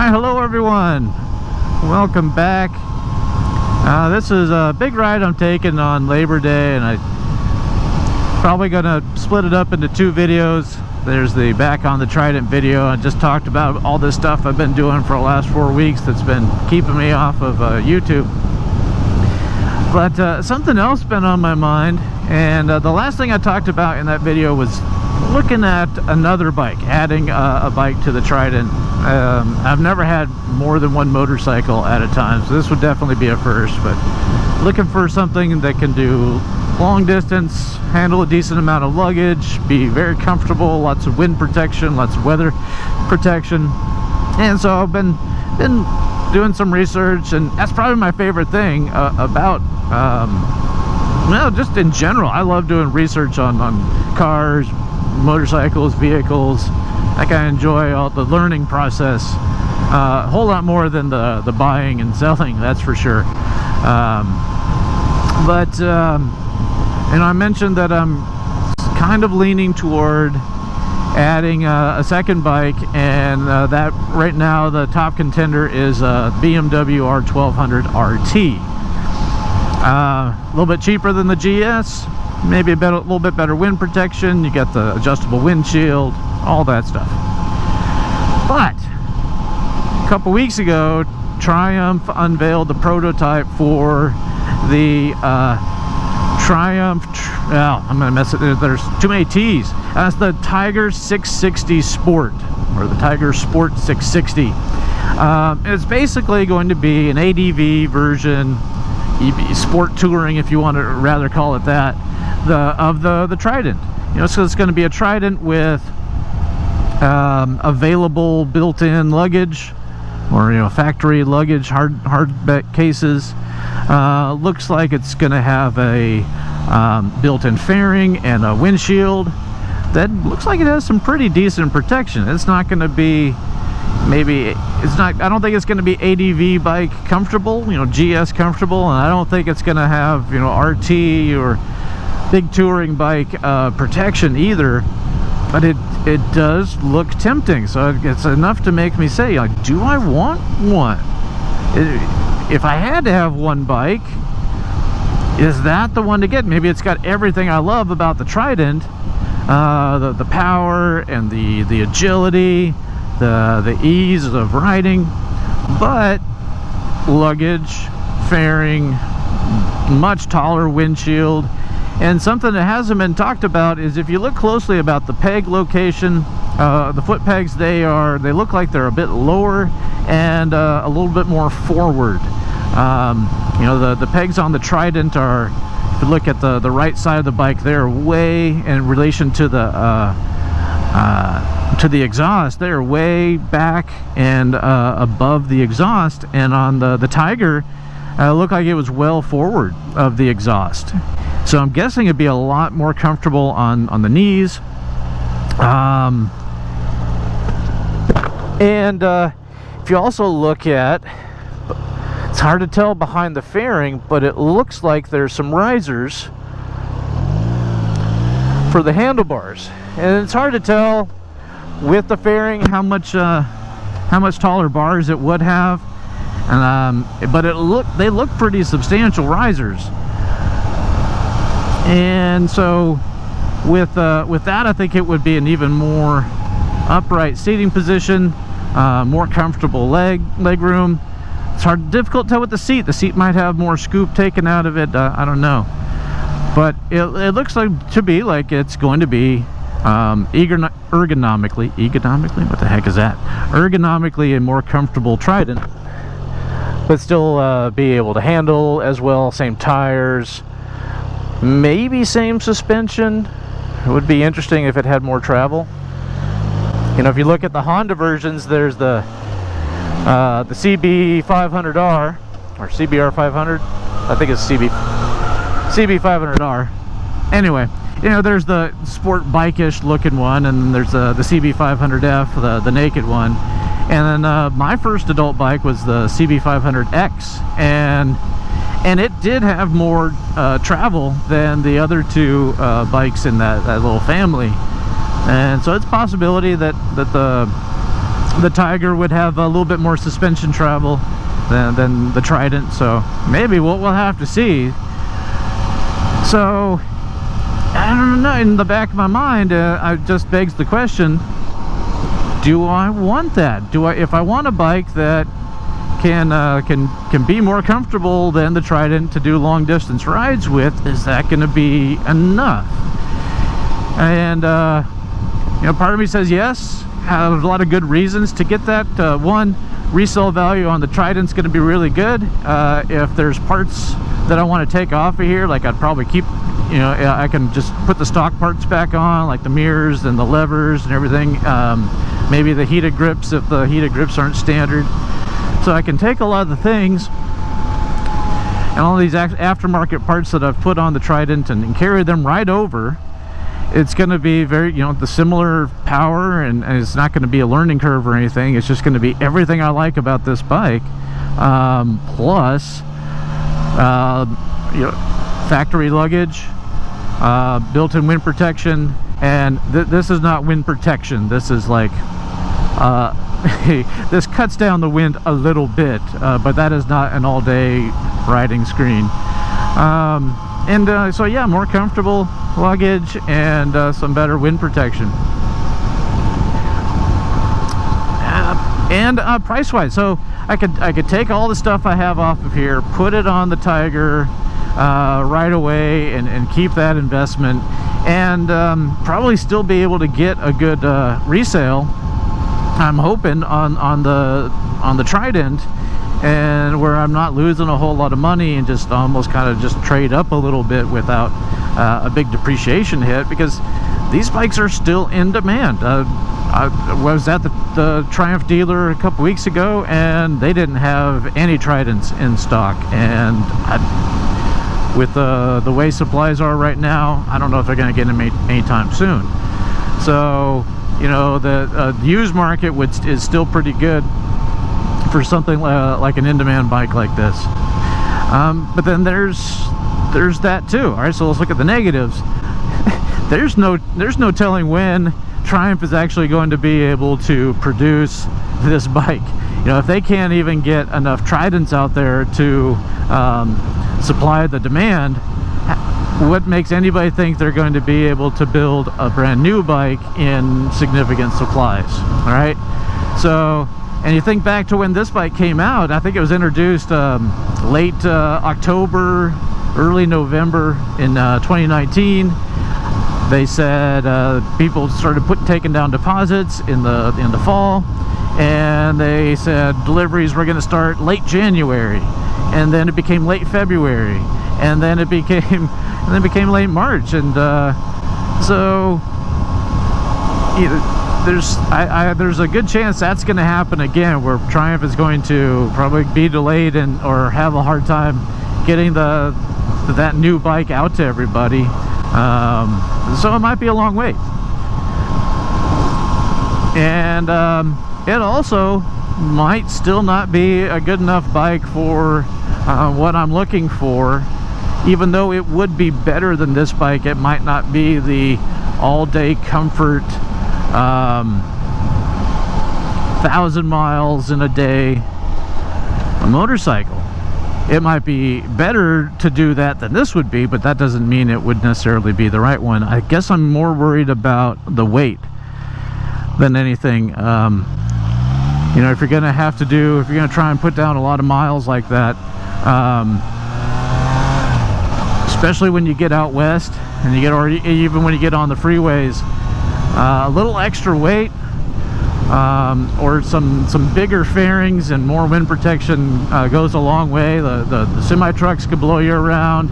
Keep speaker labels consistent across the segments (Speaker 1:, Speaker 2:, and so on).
Speaker 1: Hi, hello everyone. Welcome back. This is a big ride I'm taking on Labor Day, and I'm probably gonna split it up into two videos. There's the back on the Trident video. I just talked about all this stuff I've been doing for the last 4 weeks that's been keeping me off of YouTube. But something else been on my mind, and the last thing I talked about in that video was looking at another bike, adding a bike to the Trident. I've never had more than one motorcycle at a time, so this would definitely be a first, but looking for something that can do long distance, handle a decent amount of luggage, be very comfortable, lots of wind protection, lots of weather protection. And so I've been doing some research, and that's probably my favorite thing about well, just in general. I love doing research on cars, motorcycles, vehicles. Like, I enjoy all the learning process a whole lot more than the buying and selling, that's for sure. And I mentioned that I'm kind of leaning toward adding a second bike, and that right now the top contender is a BMW R1200 RT. A little bit cheaper than the GS, maybe a little bit better wind protection. You got the adjustable windshield, all that stuff. But a couple weeks ago, Triumph unveiled the prototype for the Triumph, I'm gonna mess it, there's too many T's. That's the Tiger 660 Sport, or the Tiger Sport 660. It's basically going to be an ADV version, sport touring if you want to rather call it that, of the Trident. You know, so it's going to be a Trident with available built-in luggage, or factory luggage, hardback cases. Looks like it's going to have a built-in fairing and a windshield that looks like it has some pretty decent protection. It's not going to be, I don't think it's going to be ADV bike comfortable, GS comfortable, and I don't think it's going to have, RT or big touring bike protection either. But it does look tempting, so it's enough to make me say, like, do I want one? If I had to have one bike, is that the one to get? Maybe it's got everything I love about the Trident, the power and the agility, the ease of riding, but luggage, fairing, much taller windshield. And something that hasn't been talked about is, if you look closely about the peg location, the foot pegs, they look like they're a bit lower and a little bit more forward. The pegs on the Trident are, if you look at the right side of the bike, they're way in relation to the exhaust. They're way back and above the exhaust, and on the Tiger, it looked like it was well forward of the exhaust. So I'm guessing it'd be a lot more comfortable on the knees. If you also look at, it's hard to tell behind the fairing, but it looks like there's some risers for the handlebars, and it's hard to tell with the fairing how much taller bars it would have, but they look pretty substantial risers. And so with that, I think it would be an even more upright seating position, more comfortable leg room. It's difficult to tell with the seat. The seat might have more scoop taken out of it. I don't know, but it looks like it's going to be ergonomically, what the heck is that? Ergonomically a more comfortable Trident, but still be able to handle as well. Same tires, maybe same suspension. It would be interesting if it had more travel. If you look at the Honda versions, there's the CB500R, or CBR 500. I think it's CB500R. Anyway, there's the sport bike-ish looking one, and then there's the CB500F, the naked one. And then my first adult bike was the CB500X, and it did have more travel than the other two bikes in that little family. And so it's a possibility that the the Tiger would have a little bit more suspension travel than the Trident, so maybe we'll have to see. So I don't know, in the back of my mind, it just begs the question, do I want that? If I want a bike that can be more comfortable than the Trident to do long distance rides with, is that going to be enough? And you know, part of me says yes. Have a lot of good reasons to get that. One, resale value on the Trident's going to be really good. If there's parts that I want to take off of here, like I'd probably keep, you know, I can just put the stock parts back on, like the mirrors and the levers and everything. Maybe the heated grips, if the heated grips aren't standard. So I can take a lot of the things and all these aftermarket parts that I've put on the Trident and carry them right over. It's going to be very, you know, the similar power, and it's not going to be a learning curve or anything. It's just going to be everything I like about this bike, plus you know, factory luggage, built-in wind protection. And this is not wind protection. This is like this cuts down the wind a little bit, but that is not an all-day riding screen. So yeah, more comfortable luggage and some better wind protection. And price-wise, so I could take all the stuff I have off of here, put it on the Tiger right away, and keep that investment, and probably still be able to get a good resale, I'm hoping, on the Trident, and where I'm not losing a whole lot of money and just almost kind of just trade up a little bit without a big depreciation hit, because these bikes are still in demand. I was at the Triumph dealer a couple weeks ago, and they didn't have any Tridents in stock, and with the way supplies are right now, I don't know if they're going to get them anytime soon. So, you know, the used market is still pretty good for something like an in-demand bike like this. But then there's that too. All right, so let's look at the negatives. there's no telling when Triumph is actually going to be able to produce this bike. You know, if they can't even get enough Tridents out there to supply the demand, what makes anybody think they're going to be able to build a brand new bike in significant supplies? All right, so, and you think back to when this bike came out, I think it was introduced late October, early November in 2019. They said people started taking down deposits in the fall, and they said deliveries were going to start late January, and then it became late February, and then it became late March, and so you know, there's a good chance that's going to happen again, where Triumph is going to probably be delayed or have a hard time getting that new bike out to everybody. So it might be a long wait, and it also might still not be a good enough bike for what I'm looking for. Even though it would be better than this bike, it might not be the all-day comfort, 1,000 miles in a day motorcycle. It might be better to do that than this would be, but that doesn't mean it would necessarily be the right one. I guess I'm more worried about the weight than anything. You know, if you're going to try and put down a lot of miles like that, especially when you get out west, and even when you get on the freeways, a little extra weight, or some bigger fairings and more wind protection goes a long way. The semi trucks could blow you around,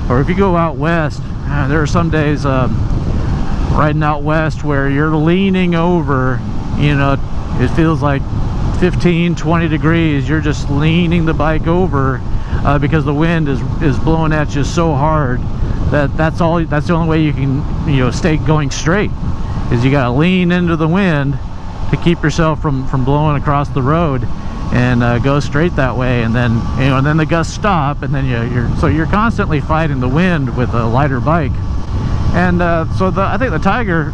Speaker 1: or if you go out west, there are some days riding out west where you're leaning over, you know, it feels like 15-20 degrees. You're just leaning the bike over because the wind is blowing at you so hard that's the only way you can, you know, stay going straight, is you got to lean into the wind to keep yourself from blowing across the road, and go straight that way, and then, you know, and then the gusts stop, and then you're constantly fighting the wind with a lighter bike. And so I think the Tiger,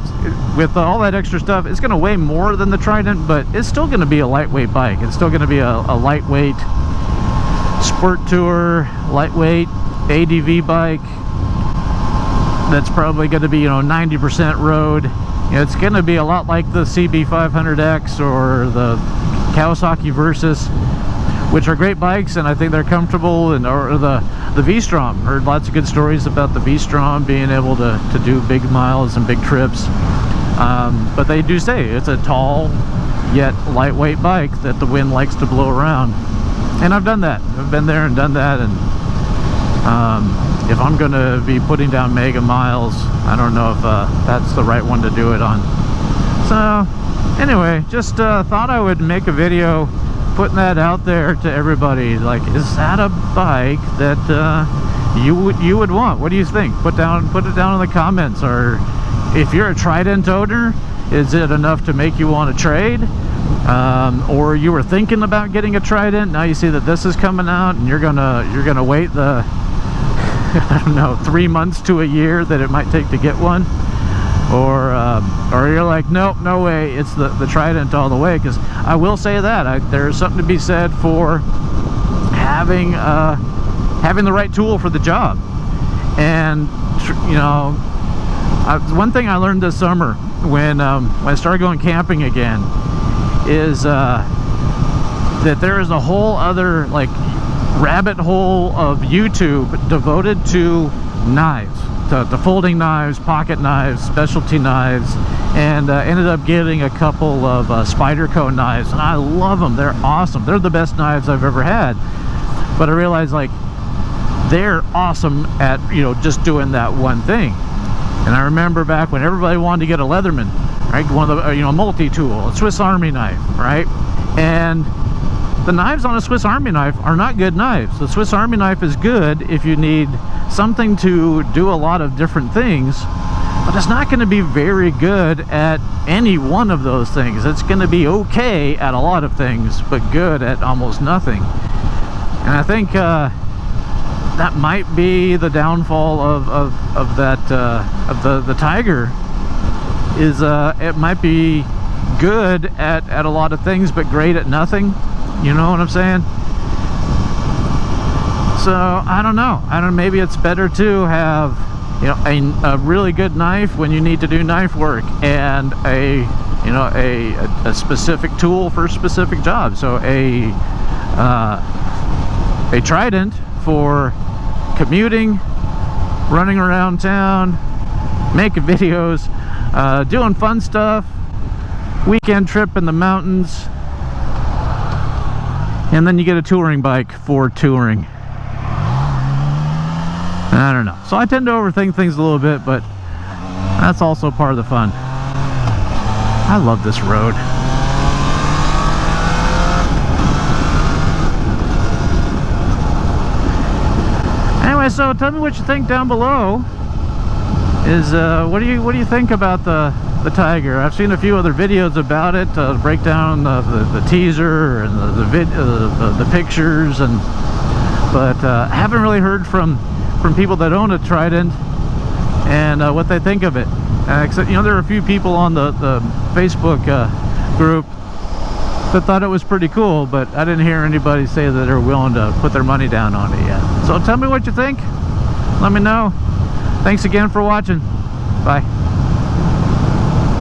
Speaker 1: with all that extra stuff, it's going to weigh more than the Trident, but it's still going to be a lightweight bike. It's still going to be a lightweight sport tour, lightweight ADV bike that's probably going to be, 90% road. It's going to be a lot like the CB500X or the Kawasaki Versys, which are great bikes, and I think they're comfortable. And or the V-Strom, heard lots of good stories about the V-Strom being able to do big miles and big trips. But they do say it's a tall yet lightweight bike that the wind likes to blow around. And I've done that. I've been there and done that. And if I'm going to be putting down mega miles, I don't know if that's the right one to do it on. So anyway, just thought I would make a video putting that out there to everybody. Like, is that a bike that you would want? What do you think? Put it down in the comments. Or if you're a Trident owner, is it enough to make you want to trade? Or you were thinking about getting a Trident, now you see that this is coming out, and you're gonna wait the I don't know, 3 months to a year that it might take to get one. Or you're like, nope, no way, it's the Trident all the way. Because I will say that there's something to be said for having the right tool for the job. And one thing I learned this summer when I started going camping again is that there is a whole other like rabbit hole of YouTube devoted to knives. The folding knives, pocket knives, specialty knives, and ended up getting a couple of Spyderco knives, and I love them. They're awesome. They're the best knives I've ever had. But I realized, like, they're awesome at just doing that one thing. And I remember back when everybody wanted to get a Leatherman, right? One of the multi-tool, a Swiss Army knife, right? And the knives on a Swiss Army knife are not good knives. The Swiss Army knife is good if you need something to do a lot of different things, but it's not going to be very good at any one of those things. It's going to be okay at a lot of things, but good at almost nothing. And I think that might be the downfall of the Tiger. Is it might be good at a lot of things, but great at nothing. You know what I'm saying? So I don't know. Maybe it's better to have a really good knife when you need to do knife work, and a specific tool for a specific job. So a Trident for commuting, running around town, making videos, doing fun stuff, weekend trip in the mountains, and then you get a touring bike for touring. I don't know. So I tend to overthink things a little bit, but that's also part of the fun. I love this road. Anyway, so tell me what you think down below. Is what do you think about the Tiger? I've seen a few other videos about it, breakdown of the teaser and the pictures, but I haven't really heard from people that own a Trident and what they think of it. Except there are a few people on the Facebook group that thought it was pretty cool, but I didn't hear anybody say that they're willing to put their money down on it yet. So tell me what you think. Let me know. Thanks again for watching. Bye.